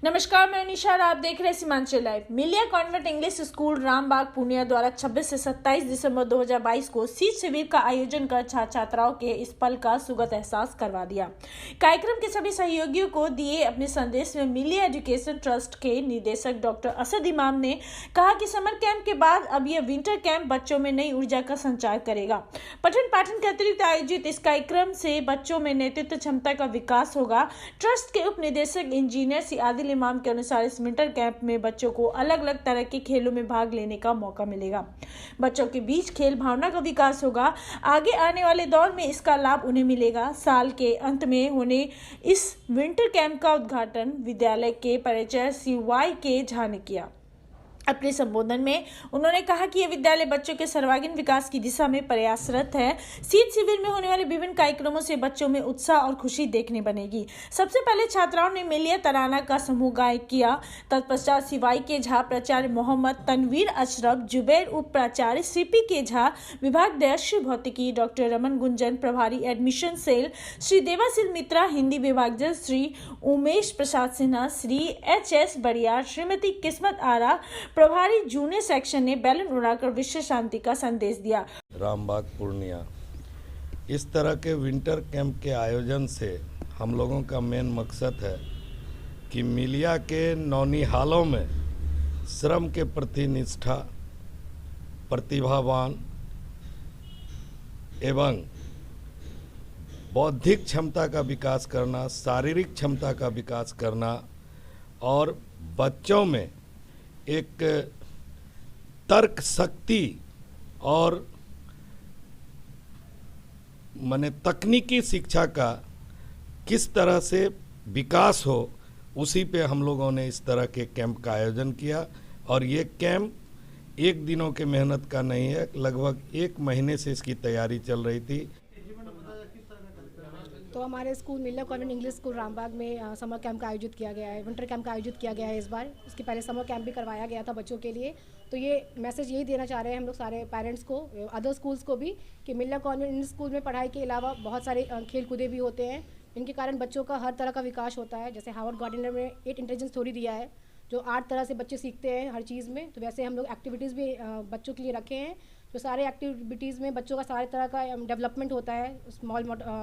नमस्कार, मैं निशा और आप देख रहे हैं सीमांचल लाइव। मिलिया convent English school Rambagh Purnia द्वारा 26 से 27 दिसंबर 2022 को शीत शिविर का आयोजन कर छात्र छात्राओं के इस पल का सुखद एहसास करवा दिया। कार्यक्रम के सभी सहयोगियों को दिए अपने संदेश में मिलिया एजुकेशन ट्रस्ट के निदेशक डॉक्टर असद इमाम ने कहा कि समर कैंप के बाद अब यह विंटर कैंप बच्चों में नई ऊर्जा का संचार करेगा। पठन पाठन के अतिरिक्त आयोजित इस कार्यक्रम से बच्चों में नेतृत्व क्षमता का विकास होगा। ट्रस्ट के उप निदेशक इंजीनियर सी आदिल इमाम के अनुसार इस विंटर कैंप में बच्चों को अलग अलग तरह के खेलों में भाग लेने का मौका मिलेगा। बच्चों के बीच खेल भावना का विकास होगा। आगे आने वाले दौर में इसका लाभ उन्हें मिलेगा। साल के अंत में होने इस विंटर कैंप का उद्घाटन विद्यालय के परिचय CY के झा ने किया। अपने संबोधन में उन्होंने कहा कि यह विद्यालय बच्चों के सर्वांगीण विकास की दिशा में प्रयासरत है। शीत शिविर में होने वाले विभिन्न कार्यक्रमों से बच्चों में उत्साह और खुशी देखने बनेगी। सबसे पहले छात्राओं ने मिलिया तराना का समूह गायन किया। तत्पश्चात CY के झा, प्राचार्य मोहम्मद तनवीर अशरफ, जुबैर उप प्राचार्य CP के झा, विभागाध्यक्ष भौतिकी डॉक्टर रमन गुंजन, प्रभारी एडमिशन सेल श्री देवाशीष मित्रा, हिंदी विभागाध्यक्ष श्री उमेश प्रसाद सिन्हा, श्री HS बरियार, श्रीमती किस्मत आरा, प्रभारी जूनियर सेक्शन ने बैलून उड़ाकर विश्व शांति का संदेश दिया। रामबाग पूर्णिया इस तरह के विंटर कैंप के आयोजन से हम लोगों का मेन मकसद है कि मिलिया के नौनिहालों में श्रम के प्रति निष्ठा, प्रतिभावान एवं बौद्धिक क्षमता का विकास करना, शारीरिक क्षमता का विकास करना और बच्चों में एक तर्क शक्ति और माने तकनीकी शिक्षा का किस तरह से विकास हो, उसी पे हम लोगों ने इस तरह के कैंप का आयोजन किया। और ये कैंप एक दिनों के मेहनत का नहीं है, लगभग 1 महीने से इसकी तैयारी चल रही थी। तो हमारे स्कूल मिलिया कॉन्वेंट इंग्लिश स्कूल रामबाग में समर कैंप का आयोजित किया गया है, विंटर कैंप का आयोजित किया गया है इस बार। इसके पहले समर कैंप भी करवाया गया था बच्चों के लिए। तो ये मैसेज यही देना चाह रहे हैं हम लोग सारे पेरेंट्स को, अदर स्कूल्स को भी, कि मिलिया कॉन्वेंट इंग्लिश स्कूल में पढ़ाई के अलावा बहुत सारे खेल कूदे भी होते हैं। इनके कारण बच्चों का हर तरह का विकास होता है। जैसे हार्वर्ड गार्डनर में 8 इंटेलिजेंस थ्योरी दिया है, जो 8 तरह से बच्चे सीखते हैं हर चीज़ में। तो वैसे हम लोग एक्टिविटीज़ भी बच्चों के लिए रखे हैं। तो सारे एक्टिविटीज़ में बच्चों का सारे तरह का डेवलपमेंट होता है।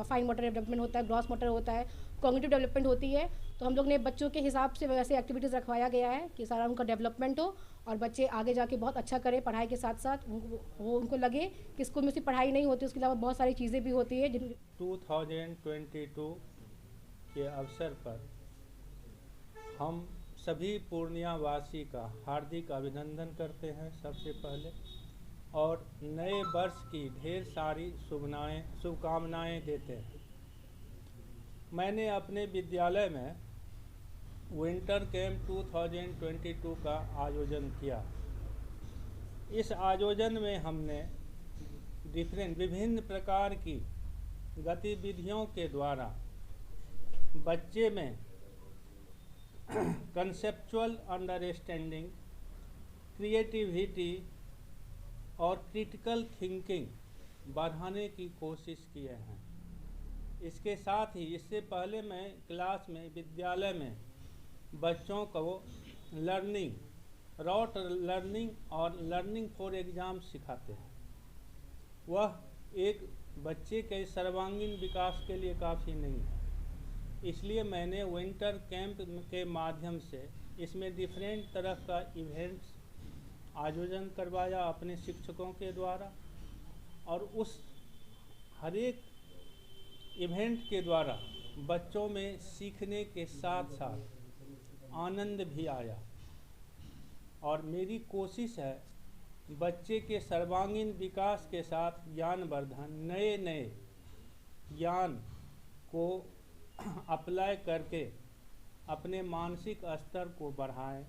फाइन मोटर डेवलपमेंट होता है, ग्रॉस मोटर होता है, कॉग्निटिव डेवलपमेंट होती है। तो हम लोग ने बच्चों के हिसाब से वैसे एक्टिविटीज़ रखवाया गया है कि सारा उनका डेवलपमेंट हो और बच्चे आगे जाके बहुत अच्छा करें पढ़ाई के साथ साथ। उनको लगे कि स्कूल में सिर्फ पढ़ाई नहीं होती, उसके अलावा बहुत सारी चीज़ें भी होती है। 2022 के अवसर पर हम सभी पूर्णिया वासी का हार्दिक अभिनंदन करते हैं सबसे पहले, और नए वर्ष की ढेर सारी शुभकामनाएं देते हैं। मैंने अपने विद्यालय में विंटर कैंप 2022 का आयोजन किया। इस आयोजन में हमने विभिन्न प्रकार की गतिविधियों के द्वारा बच्चे में कंसेप्चुअल अंडरस्टैंडिंग, क्रिएटिविटी और क्रिटिकल थिंकिंग बढ़ाने की कोशिश किए हैं। इसके साथ ही इससे पहले मैं क्लास में विद्यालय में बच्चों को लर्निंग, रॉट लर्निंग और लर्निंग फॉर एग्ज़ाम सिखाते हैं। वह एक बच्चे के सर्वांगीण विकास के लिए काफ़ी नहीं है। इसलिए मैंने विंटर कैंप के माध्यम से इसमें डिफरेंट तरह का इवेंट्स आयोजन करवाया अपने शिक्षकों के द्वारा, और उस हर एक इवेंट के द्वारा बच्चों में सीखने के साथ साथ आनंद भी आया। और मेरी कोशिश है बच्चे के सर्वांगीण विकास के साथ ज्ञानवर्धन, नए नए ज्ञान को अप्लाई करके अपने मानसिक स्तर को बढ़ाएं।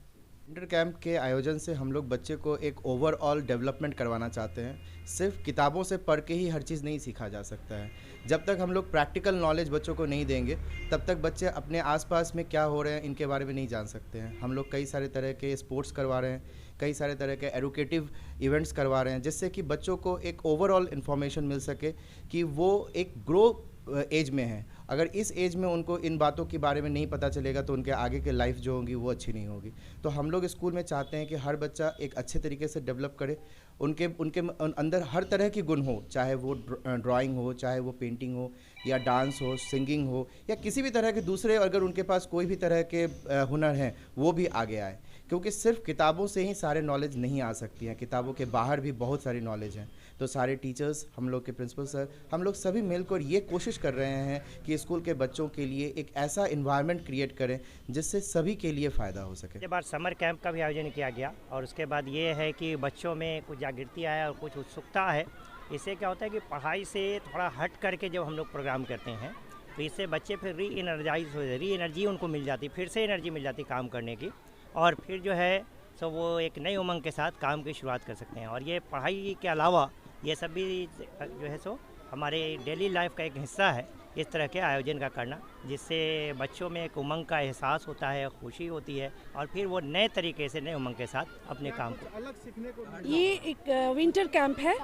विंटर कैंप के आयोजन से हम लोग बच्चे को एक ओवरऑल डेवलपमेंट करवाना चाहते हैं। सिर्फ किताबों से पढ़ के ही हर चीज़ नहीं सीखा जा सकता है। जब तक हम लोग प्रैक्टिकल नॉलेज बच्चों को नहीं देंगे, तब तक बच्चे अपने आसपास में क्या हो रहे हैं इनके बारे में नहीं जान सकते हैं। हम लोग कई सारे तरह के स्पोर्ट्स करवा रहे हैं, कई सारे तरह के एडुकेटिव इवेंट्स करवा रहे हैं, जिससे कि बच्चों को एक ओवरऑल इन्फॉर्मेशन मिल सके कि वो एक ग्रो एज में हैं, अगर इस एज में उनको इन बातों के बारे में नहीं पता चलेगा तो उनके आगे के लाइफ जो होगी वो अच्छी नहीं होगी। तो हम लोग स्कूल में चाहते हैं कि हर बच्चा एक अच्छे तरीके से डेवलप करे, उनके उनके अंदर हर तरह की गुण हो, चाहे वो ड्राइंग हो, चाहे वो पेंटिंग हो, या डांस हो, सिंगिंग हो, या किसी भी तरह के दूसरे अगर उनके पास कोई भी तरह के हुनर हैं वो भी आगे आए। क्योंकि सिर्फ किताबों से ही सारे नॉलेज नहीं आ सकती हैं, किताबों के बाहर भी बहुत सारी नॉलेज हैं। तो सारे टीचर्स, हम लोग के प्रिंसिपल सर, हम लोग सभी मिलकर ये कोशिश कर रहे हैं कि स्कूल के बच्चों के लिए एक ऐसा इन्वायरमेंट क्रिएट करें जिससे सभी के लिए फ़ायदा हो सके। इसके बाद समर कैंप का भी आयोजन किया गया और उसके बाद ये है कि बच्चों में कुछ जागृति आया और कुछ उत्सुकता है। इससे क्या होता है कि पढ़ाई से थोड़ा हट करके जब हम लोग प्रोग्राम करते हैं तो इससे बच्चे फिर री एनर्जी उनको मिल जाती, फिर से एनर्जी मिल जाती काम करने की, और फिर जो है सो वो एक नई उमंग के साथ काम की शुरुआत कर सकते हैं। और ये पढ़ाई के अलावा ये सब भी जो है सो हमारे डेली लाइफ का एक हिस्सा है, इस तरह के आयोजन का करना, जिससे बच्चों में एक उमंग का एहसास होता है, खुशी होती है, और फिर वो नए तरीके से नए उमंग के साथ अपने काम को अलग सीखने को। ये एक विंटर कैंप है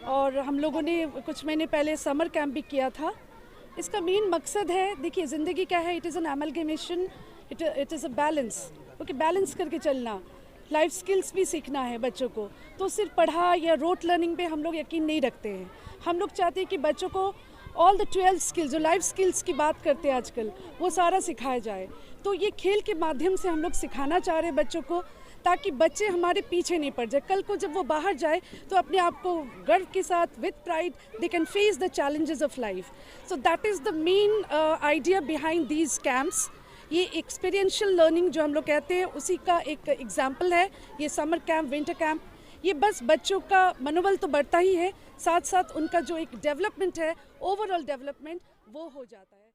और हम लोगों ने कुछ महीने पहले समर कैंप भी किया था। इसका मेन मकसद है, देखिए ज़िंदगी क्या है, it is an amalgamation, it is a balance, okay, balance करके चलना। लाइफ स्किल्स भी सीखना है बच्चों को, तो सिर्फ पढ़ाई या रोट लर्निंग पे हम लोग यकीन नहीं रखते हैं। हम लोग चाहते हैं कि बच्चों को ऑल द 12 स्किल्स, जो लाइफ स्किल्स की बात करते हैं आजकल, वो सारा सिखाया जाए। तो ये खेल के माध्यम से हम लोग सिखाना चाह रहे हैं बच्चों को, ताकि बच्चे हमारे पीछे नहीं पड़ जाए। कल को जब वो बाहर जाए तो अपने आप को गर्व के साथ, with pride, they can face the challenges of life. So that is the main idea behind these camps. ये एक्सपीरियंशियल लर्निंग जो हम लोग कहते हैं उसी का एक एग्जाम्पल है ये समर कैंप, विंटर कैंप। ये बस बच्चों का मनोबल तो बढ़ता ही है, साथ साथ उनका जो एक डेवलपमेंट है, ओवरऑल डेवलपमेंट, वो हो जाता है।